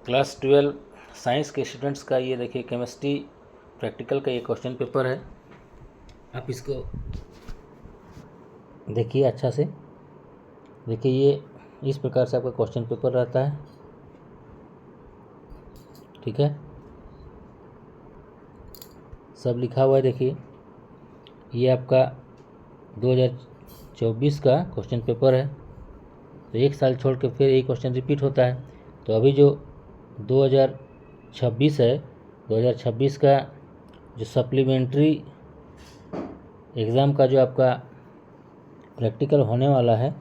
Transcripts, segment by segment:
Class 12 science के students का ये देखिए केमिस्ट्री प्रैक्टिकल का ये क्वेश्चन पेपर है। आप इसको देखिए अच्छा से। देखिए ये इस प्रकार से आपका क्वेश्चन पेपर रहता है, ठीक है। सब लिखा हुआ है। देखिए ये आपका 2024 का क्वेश्चन पेपर है। तो एक साल छोड़ के फिर एक क्वेश्चन रिपीट होता है। तो अभी जो 2026 है, 2026 का जो सप्लीमेंट्री एग्ज़ाम का जो आपका प्रैक्टिकल होने वाला है,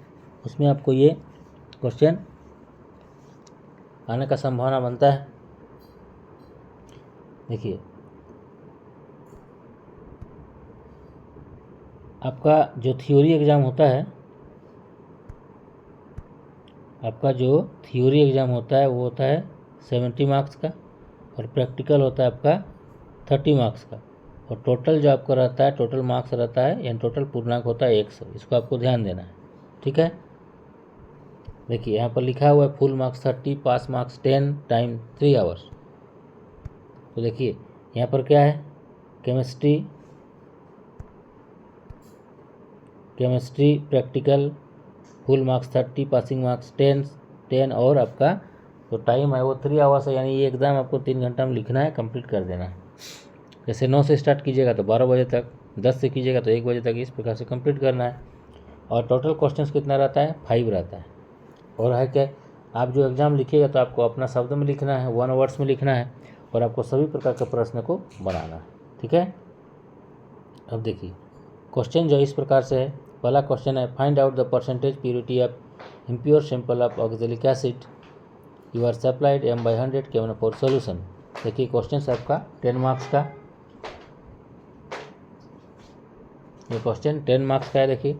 उसमें आपको ये क्वेश्चन आने का संभावना बनता है। देखिए आपका जो थ्योरी एग्ज़ाम होता है, आपका जो थ्योरी एग्ज़ाम होता है वो होता है 70 मार्क्स का, और प्रैक्टिकल होता है आपका 30 मार्क्स का। और टोटल जो आपका रहता है, टोटल मार्क्स रहता है, यानी टोटल पूर्णांक होता है 100। इसको आपको ध्यान देना है, ठीक है। देखिए यहाँ पर लिखा हुआ है full marks 30, pass marks 10, time 3 hours. तो देखिए यहाँ पर क्या है, chemistry practical full marks 30, passing marks 10 और आपका जो टाइम है वो 3 आवर्स है। यानी ये एग्ज़ाम आपको 3 घंटा में लिखना है, कंप्लीट कर देना है। जैसे 9 से स्टार्ट कीजिएगा तो 12 बजे तक, 10 से कीजिएगा तो 1 बजे तक, इस प्रकार से कंप्लीट करना है। और टोटल क्वेश्चंस कितना रहता है, 5 रहता है। और है क्या, आप जो एग्ज़ाम लिखिएगा तो आपको अपना शब्द में लिखना है, 1 वर्ड्स में लिखना है, और आपको सभी प्रकार के प्रश्न को बनाना है, ठीक है। अब देखिए क्वेश्चन जो इस प्रकार से है। पहला क्वेश्चन है, find out the percentage purity of impure sample of oxalic acid you are supplied m/100 KM/4 solution. देखिए क्वेश्चन है आपका 10 मार्क्स का। ये क्वेश्चन 10 मार्क्स का है। देखिए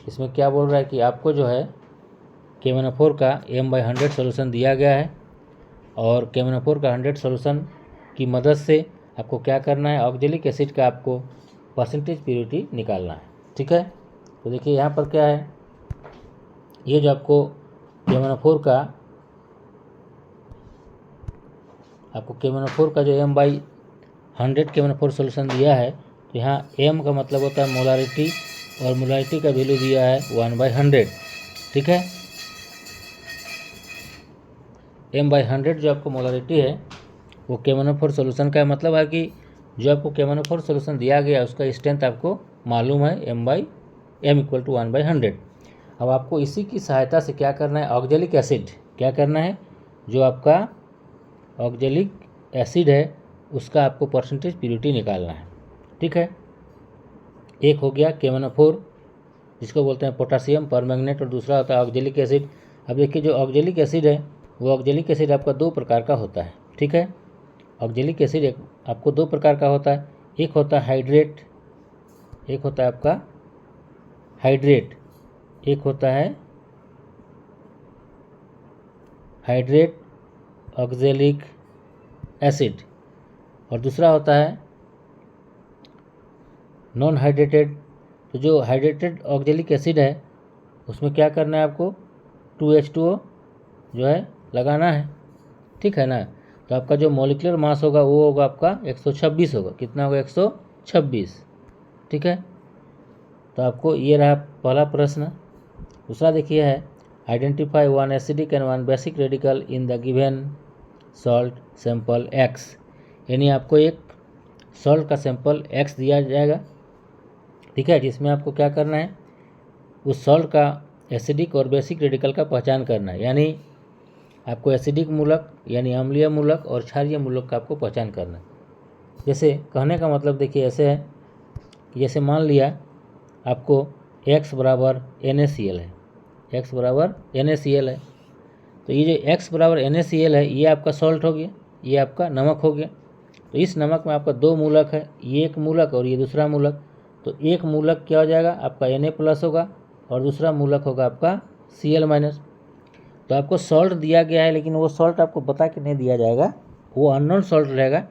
इसमें क्या बोल रहा है कि आपको जो है KM/4 का m/100 सोल्यूशन दिया गया है, और KM/4 का 100 सोल्यूशन की मदद से आपको क्या करना है, ऑक्जेलिक एसिड का आपको परसेंटेज प्योरिटी निकालना है, ठीक है। तो देखिए यहाँ पर क्या है, ये जो आपको KM/4 का जो m/100 KM/4 सोल्यूशन दिया है, तो यहाँ m का मतलब होता है मोलारिटी, और मोलारिटी का वैल्यू दिया है 1/100, ठीक है। m/100 जो आपको मोलारिटी है वो KM/4 सोल्यूशन का मतलब है कि जो आपको KM/4 सोल्यूशन दिया गया उसका स्ट्रेंथ आपको मालूम है, m/m = 1/100। अब आपको इसी की सहायता से क्या करना है, ऑक्जेलिक एसिड क्या करना है, जो आपका ऑक्जेलिक एसिड है उसका आपको परसेंटेज प्योरिटी निकालना है, ठीक है। एक हो गया KM/4 जिसको बोलते हैं पोटासियम परमैंगनेट, और दूसरा होता है ऑक्जेलिक एसिड। अब देखिए जो ऑक्जेलिक एसिड है वो ऑक्जेलिक एसिड आपका 2 प्रकार का होता है, ठीक है। ऑक्जेलिक एसिड आपको 2 प्रकार का होता है। एक होता है हाइड्रेट, एक होता है आपका हाइड्रेट, एक होता है हाइड्रेट ऑक्जेलिक एसिड, और दूसरा होता है नॉन हाइड्रेटेड। तो जो हाइड्रेटेड ऑक्जेलिक एसिड है उसमें क्या करना है, आपको 2H2O जो है लगाना है, ठीक है ना। तो आपका जो मॉलिक्यूलर मास होगा वो होगा आपका 126 होगा। कितना होगा, 126, ठीक है। तो आपको ये रहा पहला प्रश्न। दूसरा देखिए है, identify 1 acidic and 1 basic radical in the given salt sample X। यानी आपको एक सॉल्ट का सैंपल X दिया जाएगा, ठीक है, जिसमें आपको क्या करना है, उस सॉल्ट का एसिडिक और बेसिक रेडिकल का पहचान करना है। यानी आपको एसिडिक मूलक यानी अम्लीय मूलक और क्षारीय मूलक का आपको पहचान करना है। जैसे कहने का मतलब देखिए ऐसे है, जैसे मान लिया आपको X बराबर NaCl है, X बराबर NaCl है। तो ये जो X बराबर NaCl है ये आपका सॉल्ट हो गया, ये आपका नमक हो गया। तो इस नमक में आपका 2 मूलक है, ये एक मूलक और ये दूसरा मूलक। तो एक मूलक क्या हो जाएगा, आपका Na+ होगा, और दूसरा मूलक होगा आपका Cl-। तो आपको सॉल्ट दिया गया है, लेकिन वो सॉल्ट आपको बता के नहीं दिया जाएगा, वो अननोन सॉल्ट रहेगा,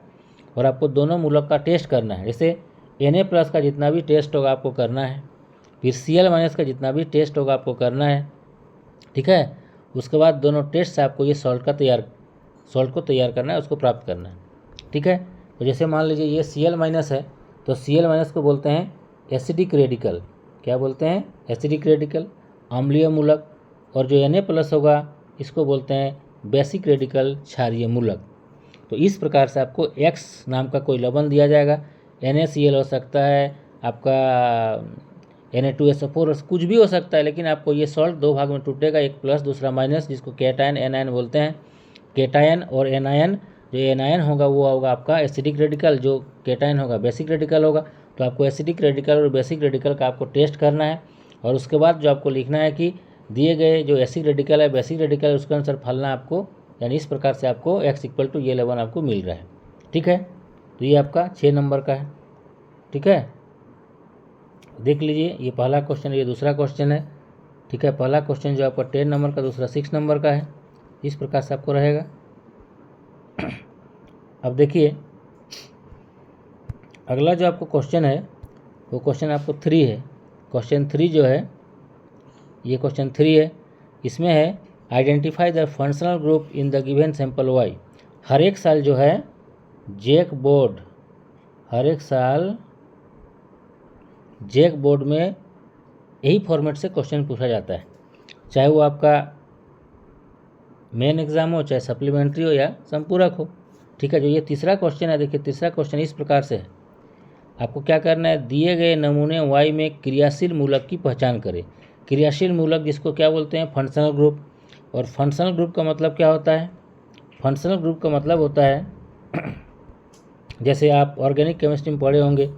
और आपको दोनों मूलक का टेस्ट करना है। जैसे Na+ का जितना भी टेस्ट होगा आपको करना है, फिर Cl- का जितना भी टेस्ट होगा आपको करना है, ठीक है। उसके बाद दोनों टेस्ट से आपको ये सॉल्ट का तैयार सॉल्ट को तैयार करना है, उसको प्राप्त करना है। ठीक है, तो जैसे मान लीजिए ये Cl- है, तो Cl- को बोलते हैं एसिडिक रेडिकल। क्या बोलते हैं? एसिडिक रेडिकल, अम्लीय मूलक। और जो Na+ होगा इसको बोलते हैं बेसिक रेडिकल, क्षारीय मूलक। तो इस प्रकार से आपको X नाम का कोई लवण दिया जाएगा। NaCl हो सकता है, आपका Na2SO4 कुछ भी हो सकता है, लेकिन आपको ये सॉल्ट दो भाग में टूटेगा, एक प्लस दूसरा माइनस, जिसको कैटायन एनायन बोलते हैं। कैटायन और एनायन, जो एनायन होगा वो होगा आपका एसिडिक रेडिकल, जो कैटायन होगा बेसिक रेडिकल होगा। तो आपको एसिडिक रेडिकल और बेसिक रेडिकल का आपको टेस्ट करना है, और उसके बाद जो आपको लिखना है कि दिए गए जो एसिड रेडिकल है, बेसिक रेडिकल है, उसके अनुसार फलना आपको, यानी इस प्रकार से आपको X ये लवण आपको मिल रहा है। ठीक है, तो ये आपका 6 नंबर का है। ठीक है, देख लीजिए, ये पहला क्वेश्चन, ये दूसरा क्वेश्चन है। ठीक है, पहला क्वेश्चन जो आपका 10 नंबर का, दूसरा 6 नंबर का है। इस प्रकार से आपको रहेगा। अब देखिए अगला जो आपको क्वेश्चन है वो क्वेश्चन आपको 3 है। क्वेश्चन 3 जो है, ये क्वेश्चन 3 है, इसमें है identify the functional group in the given sample Y. हर एक साल जो है जैक बोर्ड, हर एक साल जैक बोर्ड में यही फॉर्मेट से क्वेश्चन पूछा जाता है, चाहे वो आपका मेन एग्ज़ाम हो, चाहे सप्लीमेंट्री हो या संपूरक हो। ठीक है, जो ये तीसरा क्वेश्चन है, देखिए तीसरा क्वेश्चन इस प्रकार से है। आपको क्या करना है, दिए गए नमूने वाई में क्रियाशील मूलक की पहचान करें। क्रियाशील मूलक जिसको क्या बोलते हैं? Functional group. और फंक्शनल ग्रुप का मतलब क्या होता है? फंक्शनल ग्रुप का मतलब होता है जैसे आप ऑर्गेनिक केमिस्ट्री में पढ़े होंगे,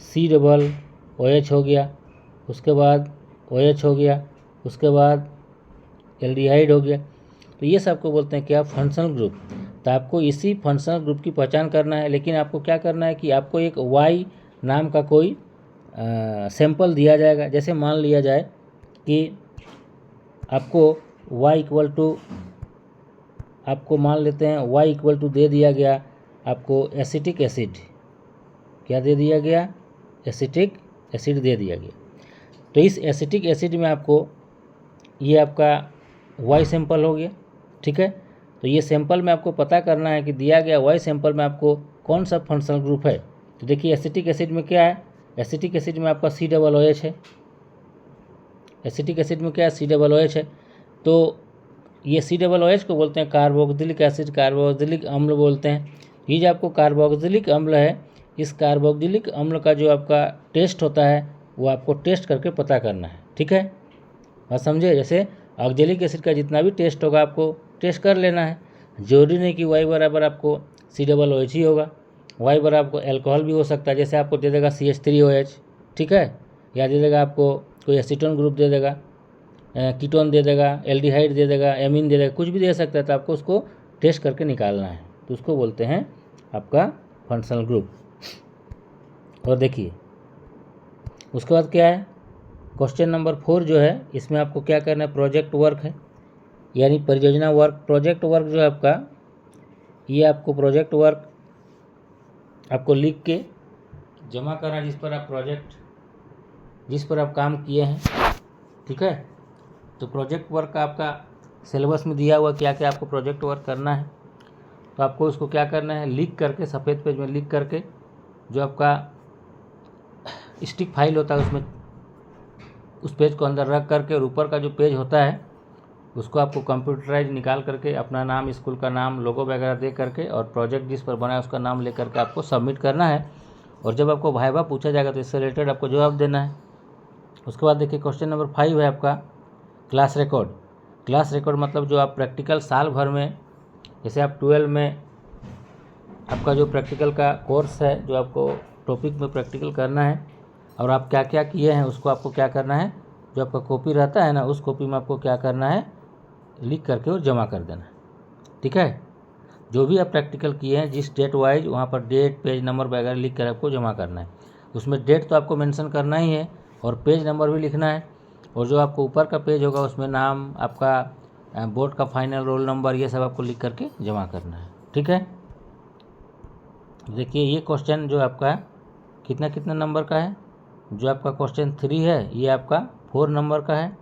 C+OH हो गया, उसके बाद OH हो गया, उसके बाद एल्डिहाइड हो गया, तो ये सब को बोलते हैं क्या? Functional group. तो आपको इसी फंक्शनल ग्रुप की पहचान करना है, लेकिन आपको क्या करना है कि आपको एक वाई नाम का कोई सैंपल दिया जाएगा। जैसे मान लिया जाए कि आपको y आपको मान लेते हैं y दे दिया गया आपको एसिटिक एसिड। क्या दे दिया गया? एसिटिक एसिड दे दिया गया। तो इस एसिटिक एसिड में आपको ये आपका वाई सैंपल हो गया। ठीक है, तो ये सैंपल में आपको पता करना है कि दिया गया वाई सैंपल में आपको कौन सा फंक्शनल ग्रुप है। तो देखिए एसिटिक एसिड में क्या है? एसिटिक एसिड में आपका C+OH है। एसिटिक एसिड में क्या है? C+OH है। तो ये C+OH को बोलते हैं कार्बोक्सिलिक एसिड, कार्बोक्सिलिक अम्ल बोलते हैं। ये जो आपको कार्बोक्सिलिक अम्ल है, इस कार्बोक्सिलिक अम्ल का जो आपका टेस्ट होता है वो आपको टेस्ट करके पता करना है। ठीक है, बात समझे? जैसे ऑक्जेलिक एसिड का जितना भी टेस्ट होगा आपको टेस्ट कर लेना है। जरूरी नहीं कि y बराबर आपको C+OH ही होगा, y बराबर आपको एल्कोहल भी हो सकता है। जैसे आपको दे देगा CH3OH, ठीक है, या दे देगा आपको कोई एसीटोन ग्रुप दे देगा, कीटोन दे देगा, एल्डिहाइड दे देगा, एमीन दे देगा, कुछ भी दे सकता है। तो आपको उसको टेस्ट करके निकालना है, तो उसको बोलते हैं आपका फंक्शनल ग्रुप। और देखिए उसके बाद क्या है, क्वेश्चन नंबर 4 जो है, इसमें आपको क्या करना है? प्रोजेक्ट वर्क है, यानी परियोजना वर्क। प्रोजेक्ट वर्क जो है आपका, ये आपको प्रोजेक्ट वर्क आपको लिख के जमा करना है, जिस पर आप काम किए हैं। ठीक है, तो प्रोजेक्ट वर्क का आपका सिलेबस में दिया हुआ क्या क्या आपको प्रोजेक्ट वर्क करना है। तो आपको उसको क्या करना है? लिख करके, सफ़ेद पेज में लिख करके, जो आपका स्टिक फाइल होता है उसमें, उस पेज को अंदर रख करके, और ऊपर का जो पेज होता है उसको आपको कंप्यूटराइज निकाल करके अपना नाम, स्कूल का नाम, लोगो वगैरह दे करके, और प्रोजेक्ट जिस पर बना है उसका नाम ले करके आपको सबमिट करना है। और जब आपको वाइवा पूछा जाएगा तो इससे रिलेटेड आपको जवाब देना है। उसके बाद देखिए क्वेश्चन नंबर 5 है आपका क्लास रिकॉर्ड। क्लास रिकॉर्ड मतलब जो आप प्रैक्टिकल साल भर में, जैसे आप 12 में आपका जो प्रैक्टिकल का कोर्स है, जो आपको टॉपिक में प्रैक्टिकल करना है, और आप क्या क्या किए हैं उसको आपको क्या करना है, जो आपका कॉपी रहता है ना, उस कॉपी में आपको क्या करना है? लिख करके और जमा कर देना है। ठीक है, जो भी आप प्रैक्टिकल किए हैं जिस डेट वाइज, वहाँ पर डेट, पेज नंबर वगैरह लिख कर आपको जमा करना है। उसमें डेट तो आपको मेंशन करना ही है, और पेज नंबर भी लिखना है। और जो आपको ऊपर का पेज होगा उसमें नाम, आपका बोर्ड का फाइनल रोल नंबर, ये सब आपको लिख करके जमा करना है। ठीक है, देखिए ये क्वेश्चन जो आपका कितना नंबर का है? जो आपका क्वेश्चन 3 है ये आपका 4 नंबर का है।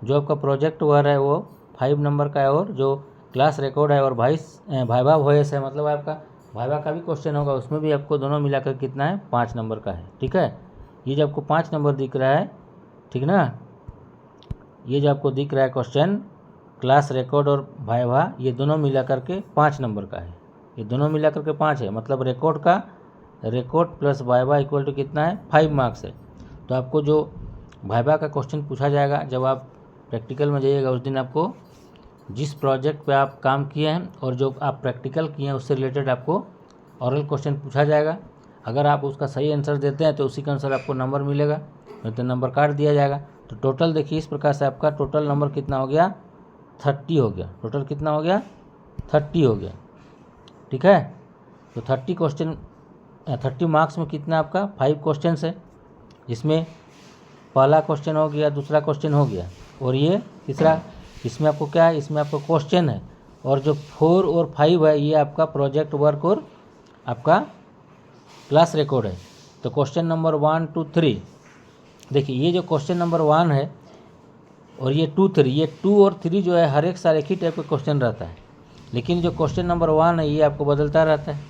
जो आपका प्रोजेक्ट वर्क है वो 5 नंबर का है, और जो क्लास रिकॉर्ड है और वाइवा वॉइस है, मतलब आपका वाइवा का भी क्वेश्चन होगा, उसमें भी आपको दोनों मिलाकर कितना है 5 नंबर का है। ठीक है, ये जो आपको 5 नंबर दिख रहा है, ठीक ना, ये जो आपको दिख रहा है क्वेश्चन क्लास रिकॉर्ड और वाइवा, ये दोनों मिला करके 5 नंबर का है। ये दोनों मिला करके 5 है, मतलब record plus viva equal to कितना है 5 मार्क्स है। तो आपको जो वाइवा का क्वेश्चन पूछा जाएगा जब आप प्रैक्टिकल में जाइएगा, उस दिन आपको जिस प्रोजेक्ट पे आप काम किए हैं और जो आप प्रैक्टिकल किए हैं उससे रिलेटेड आपको ऑरल क्वेश्चन पूछा जाएगा। अगर आप उसका सही आंसर देते हैं तो उसी के अनुसार आपको नंबर मिलेगा, नहीं तो नंबर काट दिया जाएगा। तो टोटल देखिए इस प्रकार से आपका टोटल नंबर कितना हो गया 30 हो गया। टोटल कितना हो गया 30 हो गया। ठीक है, तो 30 मार्क्स में कितना आपका 5 क्वेश्चन है, जिसमें पहला क्वेश्चन हो गया, दूसरा क्वेश्चन हो गया और ये तीसरा। इसमें आपको क्या है, इसमें आपको क्वेश्चन है और जो 4 और 5 है ये आपका प्रोजेक्ट वर्क और आपका क्लास रिकॉर्ड है। तो क्वेश्चन नंबर 1 2 3 देखिए, ये जो क्वेश्चन नंबर 1 है और ये 2 3, ये 2 और 3 जो है हर एक साल एक ही टाइप का क्वेश्चन रहता है, लेकिन जो क्वेश्चन नंबर 1 है ये आपको बदलता रहता है।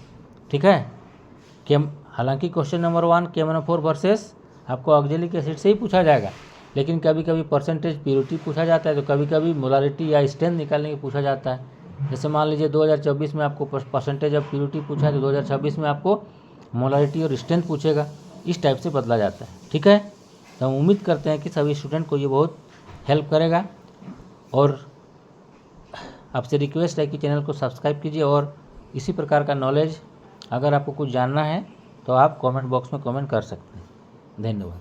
ठीक है, हालांकि क्वेश्चन नंबर 1 KMnO4 वर्सेस आपको ऑक्जेलिक एसिड से ही पूछा जाएगा, लेकिन कभी कभी परसेंटेज प्योरिटी पूछा जाता है, तो कभी कभी मोलारिटी या स्ट्रेंथ निकालने की पूछा जाता है। जैसे मान लीजिए 2024 में आपको परसेंटेज ऑफ प्योरिटी पूछा है, तो 2026 में आपको मोलारिटी और स्ट्रेंथ पूछेगा, इस टाइप से बदला जाता है। ठीक है, तो हम उम्मीद करते हैं कि सभी स्टूडेंट को ये बहुत हेल्प करेगा और आपसे रिक्वेस्ट है कि चैनल को सब्सक्राइब कीजिए और इसी प्रकार का नॉलेज अगर आपको कुछ जानना है तो आप कमेंट बॉक्स में कमेंट कर सकते हैं। धन्यवाद।